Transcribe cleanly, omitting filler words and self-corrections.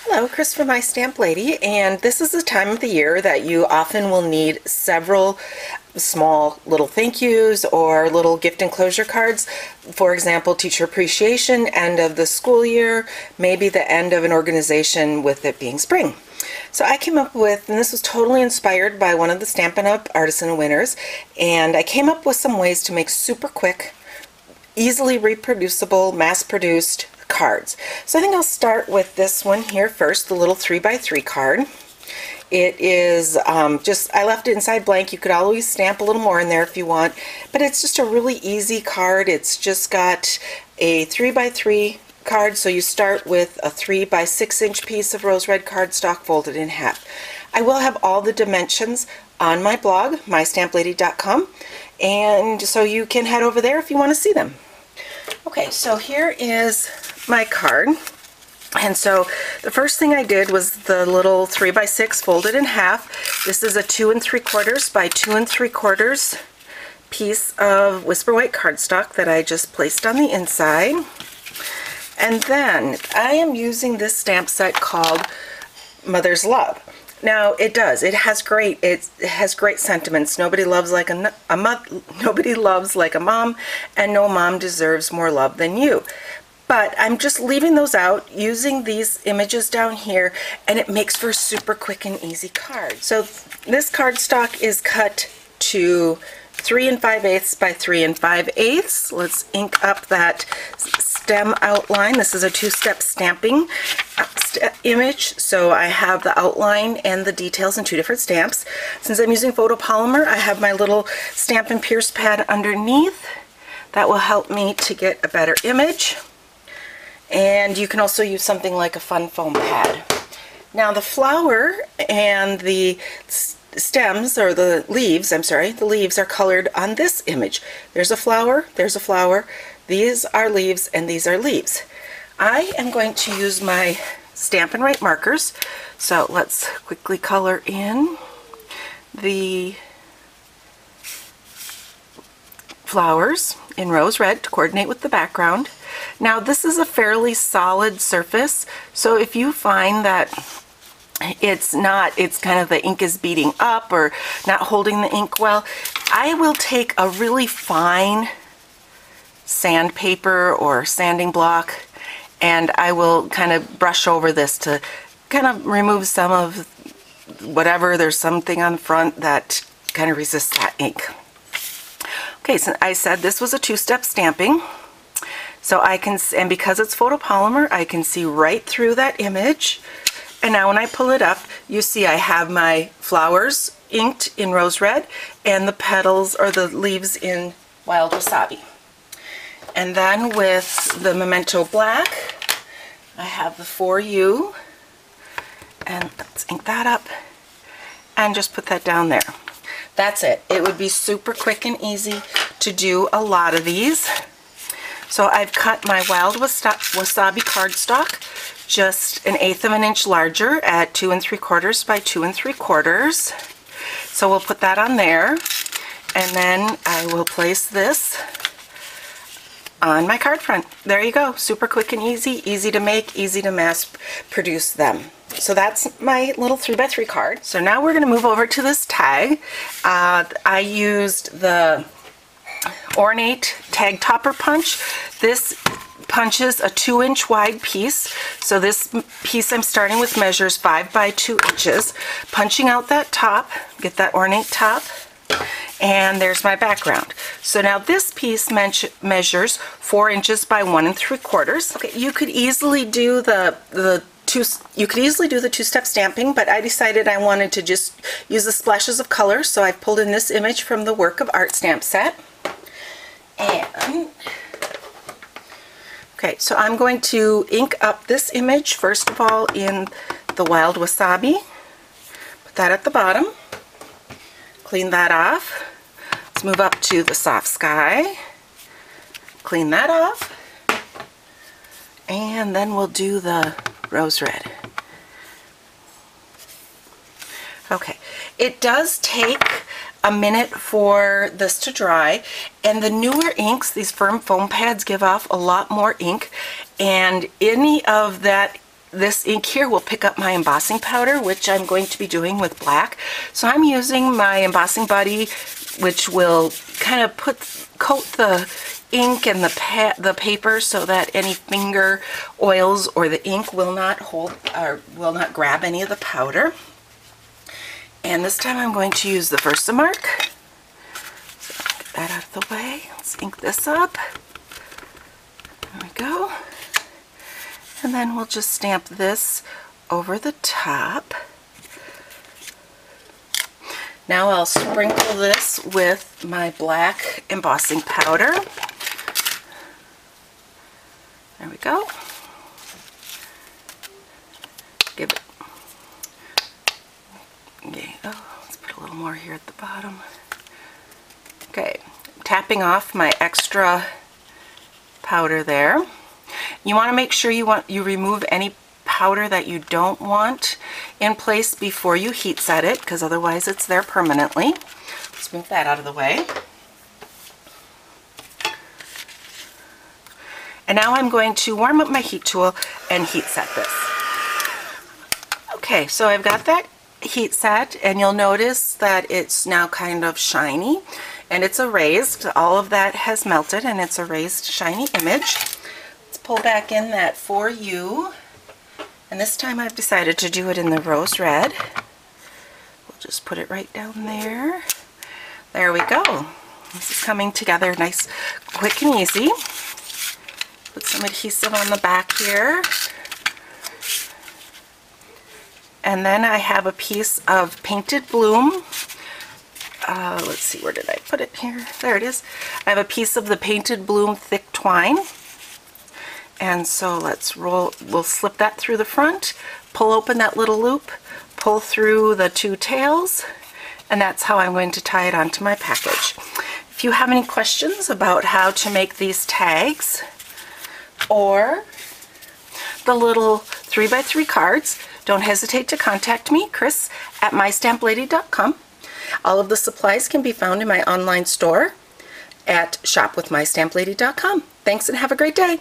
Hello, Chris from My Stamp Lady, and this is the time of the year that you often will need several small little thank yous or little gift enclosure cards. For example, teacher appreciation, end of the school year, maybe the end of an organization with it being spring. So I came up with, and this was totally inspired by one of the Stampin' Up! Artisan winners, and I came up with some ways to make super quick, easily reproducible, mass-produced cards. So I think I'll start with this one here first, the little 3x3 card. It is I left it inside blank. You could always stamp a little more in there if you want, but it's just a really easy card. It's just got a 3x3 card, so you start with a 3x6" piece of rose red cardstock folded in half. I will have all the dimensions on my blog, mystamplady.com, and so you can head over there if you want to see them. Okay, so here is my card, and so the first thing I did was the little 3x6 folded in half. This is a 2 3/4 by 2 3/4 piece of Whisper White cardstock that I just placed on the inside. And then I am using this stamp set called Mother's Love. Now it has great sentiments. Nobody loves like nobody loves like a mom, and no mom deserves more love than you. But I'm just leaving those out, using these images down here, and it makes for a super quick and easy card. So this cardstock is cut to 3 5/8 by 3 5/8. Let's ink up that stem outline. This is a two-step stamping image, so I have the outline and the details in two different stamps. Since I'm using photopolymer, I have my little Stampin' Pierce pad underneath. That will help me to get a better image. And you can also use something like a fun foam pad. Now the flower and the stems, or the leaves, the leaves are colored on this image. There's a flower, these are leaves, and these are leaves. I am going to use my Stampin' Write markers, so let's quickly color in the flowers in rose red to coordinate with the background. Now this is a fairly solid surface, so if you find that it's kind of the ink is beating up or not holding the ink well, I will take a really fine sandpaper or sanding block, and I will kind of brush over this to kind of remove some of whatever, there's something on the front that kind of resists that ink. Okay, so I said this was a two-step stamping, so I can, and because it's photopolymer, I can see right through that image. And now when I pull it up, you see I have my flowers inked in rose red and the petals or the leaves in wild wasabi. And then with the Memento Black, I have the For You, and let's ink that up and just put that down there. That's it. It would be super quick and easy to do a lot of these. So I've cut my wild wasabi cardstock just 1/8 of an inch larger at 2 3/4 by 2 3/4. So we'll put that on there, and then I will place this on my card front. There you go. Super quick and easy, easy to make, easy to mass produce them. So that's my little 3x3 card. So now we're going to move over to this tag. I used the Ornate Tag Topper Punch. This punches a 2-inch wide piece. So this piece I'm starting with measures 5 by 2 inches. Punching out that top, get that ornate top, and there's my background. So now this piece measures 4 inches by 1 3/4. Okay, you could easily do the two-step stamping, but I decided I wanted to just use the splashes of color, so I pulled in this image from the Work of Art stamp set. And okay, so I'm going to ink up this image first of all in the wild wasabi. Put that at the bottom. Clean that off. Let's move up to the soft sky. Clean that off. And then we'll do the rose red. Okay, it does take a minute for this to dry, and the newer inks, these firm foam pads, give off a lot more ink, and any of that this ink here will pick up my embossing powder, which I'm going to be doing with black. So I'm using my embossing buddy, which will kind of coat the ink and the paper so that any finger oils or the ink will not grab any of the powder. And this time I'm going to use the Versamark. So get that out of the way. Let's ink this up. There we go. And then we'll just stamp this over the top. Now I'll sprinkle this with my black embossing powder. There we go. Give it. Okay. Oh, let's put a little more here at the bottom. Okay. Tapping off my extra powder there. You want to make sure you remove any powder that you don't want in place before you heat set it, because otherwise it's there permanently. Let's move that out of the way. And now I'm going to warm up my heat tool and heat set this. Okay, so I've got that heat set, and you'll notice that it's now kind of shiny and it's erased. All of that has melted and it's a raised shiny image. Let's pull back in that For You, and this time I've decided to do it in the rose red. We'll just put it right down there. There we go. This is coming together nice, quick and easy. Put some adhesive on the back here. And then I have a piece of Painted Bloom. Let's see, where did I put it here? There it is. I have a piece of the Painted Bloom thick twine. And so we'll slip that through the front, pull open that little loop, pull through the two tails, and that's how I'm going to tie it onto my package. If you have any questions about how to make these tags or the little 3x3 cards, don't hesitate to contact me, Chris, at mystamplady.com. All of the supplies can be found in my online store at shopwithmystamplady.com. Thanks and have a great day.